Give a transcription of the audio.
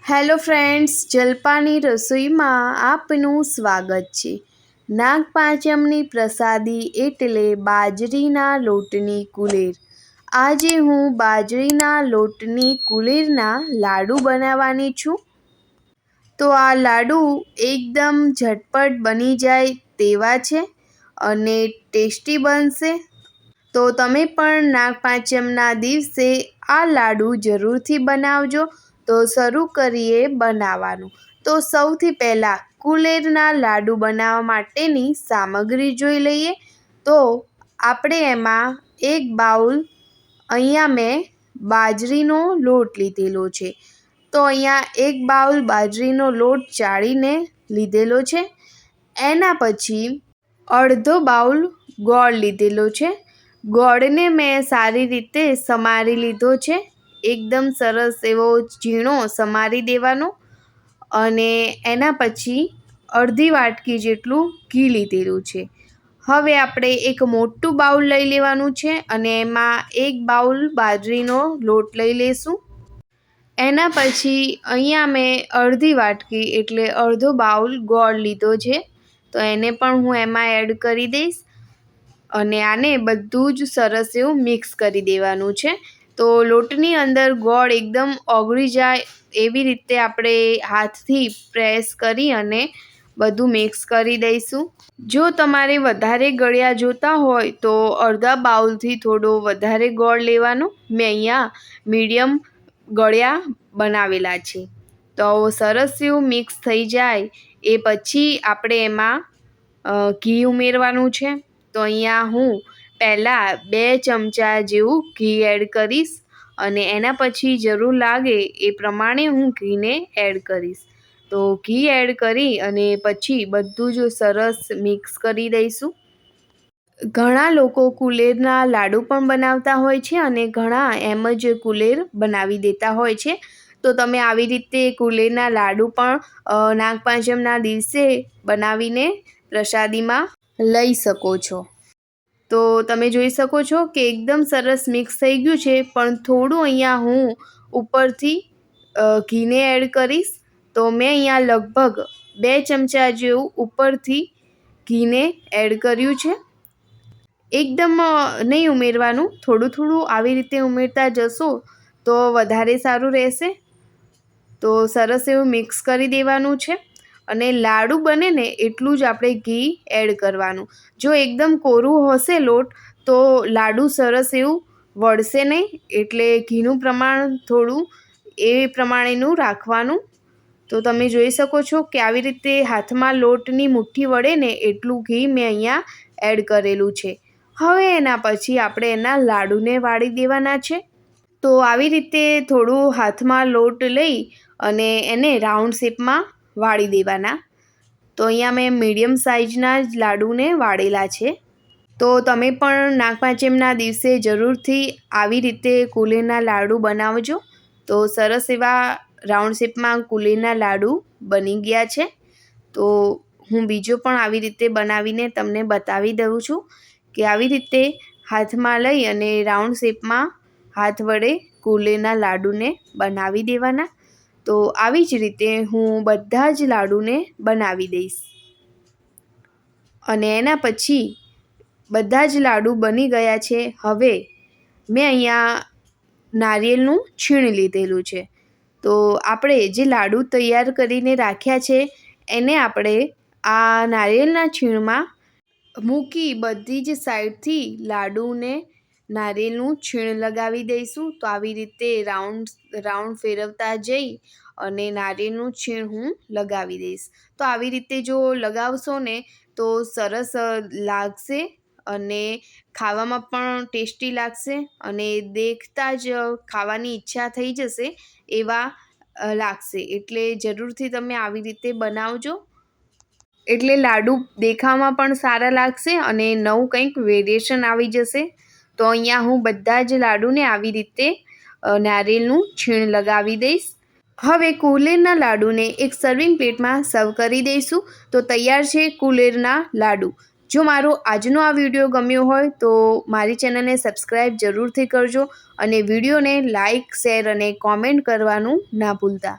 Hello friends, જલપાની રસોઈમાં આપનું સ્વાગત છે। નાગપાંચમની પ્રસાદી એટલે બાજરીના લોટની કુલેર। આજે હું બાજરીના લોટની કુલેરના લાડુ બનાવવાની છું। તો આ લાડુ એકદમ ઝટપટ બની જાય તેવા છે અને ટેસ્ટી બનશે। તો તમે પણ નાગપાંચમના દિવસે આ લાડુ જરૂરથી બનાવજો। તો શરૂ કરીએ બનાવવાનું। તો સૌથી પહેલાં કુલેરના લાડુ બનાવવા માટેની સામગ્રી જોઈ લઈએ। તો આપણે એમાં એક બાઉલ અહીંયા મેં બાજરીનો લોટ લીધેલો છે। તો અહીંયા એક બાઉલ બાજરીનો લોટ ચાળીને લીધેલો છે। એના પછી અડધો બાઉલ ગોળ લીધેલો છે। ગોળને મેં સારી રીતે સમારી લીધો છે। એકદમ સરસ એવો ઝીણો સમારી દેવાનો અને એના પછી અડધી વાટકી જેટલું ઘી લીધેલું છે। હવે આપણે એક મોટું બાઉલ લઈ લેવાનું છે અને એમાં એક બાઉલ બાજરીનો લોટ લઈ લઈશું। એના પછી અહીંયા મેં અડધી વાટકી એટલે અડધો બાઉલ ગોળ લીધો છે। તો એને પણ હું એમાં એડ કરી દઈશ અને આને બધું જ સરસ એવું મિક્સ કરી દેવાનું છે। તો લોટની અંદર ગોળ એકદમ ઓગળી જાય એવી રીતે આપણે હાથથી પ્રેસ કરી અને બધું મિક્સ કરી દઈશું। જો તમારે વધારે ગળ્યા જોતા હોય તો અડધા બાઉલથી થોડો વધારે ગોળ લેવાનો। મેં અહીંયા મીડિયમ ગળ્યા બનાવેલા છે। તો સરસ એવું મિક્સ થઈ જાય એ પછી આપણે એમાં ઘી ઉમેરવાનું છે। તો અહીંયા હું પહેલાં 2 ચમચા જેવું ઘી એડ કરીશ અને એના પછી જરૂર લાગે એ પ્રમાણે હું ઘીને એડ કરીશ। તો ઘી એડ કરી અને પછી બધું જ સરસ મિક્સ કરી દઈશું। ઘણા લોકો કુલેરના લાડુ પણ બનાવતા હોય છે અને ઘણા એમ જ કુલેર બનાવી દેતા હોય છે। તો તમે આવી રીતે કુલેરના લાડુ પણ નાગપાંચમના દિવસે બનાવીને પ્રસાદીમાં લઈ શકો છો। તો તમે જોઈ શકો છો કે એકદમ સરસ મિક્સ થઈ ગયું છે, પણ થોડું અહીંયા હું ઉપરથી ઘીને એડ કરીશ। તો મેં અહીંયા લગભગ 2 ચમચા જેવું ઉપરથી ઘીને એડ કર્યું છે। એકદમ નહીં ઉમેરવાનું, થોડું થોડું આવી રીતે ઉમેરતા જશો તો વધારે સારું રહેશે। તો સરસ એવું મિક્સ કરી દેવાનું છે અને લાડુ બને ને એટલું જ આપણે ઘી એડ કરવાનું। જો એકદમ કોરું હશે લોટ તો લાડુ સરસ એવું વળશે નહીં, એટલે ઘીનું પ્રમાણ થોડું એ પ્રમાણેનું રાખવાનું। તો તમે જોઈ શકો છો કે આવી રીતે હાથમાં લોટની મુઠ્ઠી વળે ને એટલું ઘી મેં અહીંયા એડ કરેલું છે। હવે એના પછી આપણે એના લાડુને વાળી દેવાના છે। તો આવી રીતે થોડું હાથમાં લોટ લઈ અને એને રાઉન્ડ શેપમાં વાળી દેવાના। તો અહીંયા મેં મીડિયમ સાઇઝના જ લાડુને વાળેલા છે। તો તમે પણ નાગપાંચમના દિવસે જરૂરથી આવી રીતે કુલેરના લાડુ બનાવજો। તો સરસ એવા રાઉન્ડ શેપમાં કુલેરના લાડુ બની ગયા છે। તો હું બીજો પણ આવી રીતે બનાવીને તમને બતાવી દઉં છું કે આવી રીતે હાથમાં લઈ અને રાઉન્ડ શેપમાં હાથ વડે કુલેરના લાડુને બનાવી દેવાના। તો આવી જ રીતે હું બધા જ લાડુને બનાવી દઈશ અને એના પછી બધા જ લાડુ બની ગયા છે। હવે મેં અહીંયા નારિયેળનું છીણ લીધેલું છે। તો આપણે જે લાડુ તૈયાર કરીને રાખ્યા છે એને આપણે આ નારિયેળના છીણમાં મૂકી બધી જ સાઈડથી લાડુને નારિયેળનું છીણ લગાવી દઈશું। તો આવી રીતે રાઉન્ડ ફેરવતા જઈ અને નારિયેળનું છીણ હું લગાવી દઈશ। તો આવી રીતે જો લગાવશો ને તો સરસ લાગશે અને ખાવામાં પણ ટેસ્ટી લાગશે અને દેખતા જ ખાવાની ઈચ્છા થઈ જશે એવા લાગશે। એટલે જરૂરથી તમે આવી રીતે બનાવજો, એટલે લાડુ દેખાવામાં પણ સારા લાગશે અને નવું કંઈક વેરિએશન આવી જશે। તો અહીંયા હું બધા જ લાડુને આવી રીતે નારિયેળનું છીણ લગાવી દઈશ। હવે કુલેરના લાડુને એક સર્વિંગ પ્લેટમાં સર્વ કરી દઈશું। તો તૈયાર છે કુલેરના લાડુ। જો મારો આજનો આ વિડીયો ગમ્યો હોય તો મારી ચેનલને સબસ્ક્રાઈબ જરૂરથી કરજો અને વિડીયોને લાઇક, શેર અને કોમેન્ટ કરવાનું ના ભૂલતા।